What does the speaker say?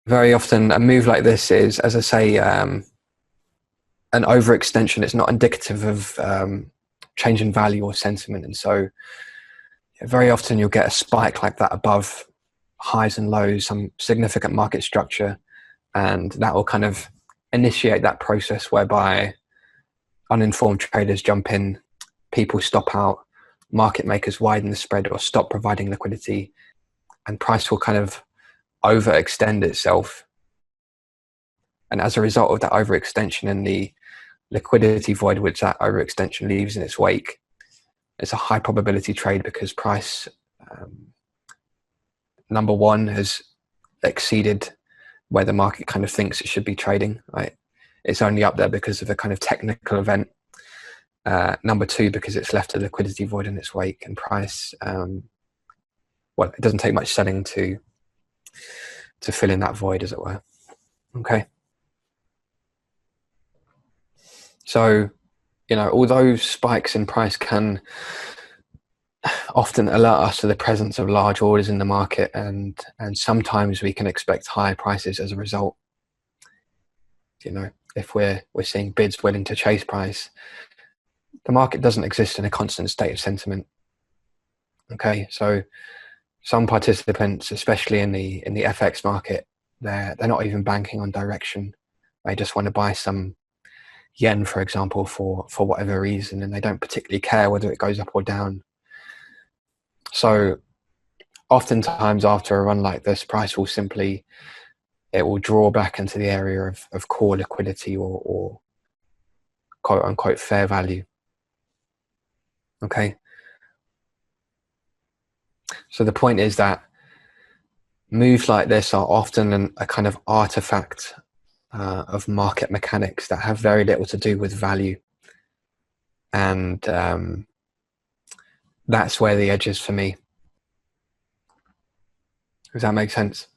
very often a move like this is, as I say, an overextension. It's not indicative of change in value or sentiment. And so very often you'll get a spike like that above highs and lows, some significant market structure, and that will kind of initiate that process whereby uninformed traders jump in, people stop out, market makers widen the spread or stop providing liquidity, and price will kind of overextend itself. And as a result of that overextension and the liquidity void which that overextension leaves in its wake, it's a high probability trade because price, number one, has exceeded where the market kind of thinks it should be trading. Right? It's only up there because of a kind of technical event. Number two, because it's left a liquidity void in its wake, and price, well, it doesn't take much selling to fill in that void, as it were. Okay. So, although spikes in price can often alert us to the presence of large orders in the market, and sometimes we can expect higher prices as a result. If we're seeing bids willing to chase price, the market doesn't exist in a constant state of sentiment. Okay, so some participants, especially in the FX market, they're not even banking on direction. They just want to buy some yen, for example, for whatever reason, and they don't particularly care whether it goes up or down. So oftentimes after a run like this, price will draw back into the area of core liquidity or quote unquote fair value. Okay. So the point is that moves like this are often a kind of artifact of market mechanics that have very little to do with value. And that's where the edge is for me. Does that make sense?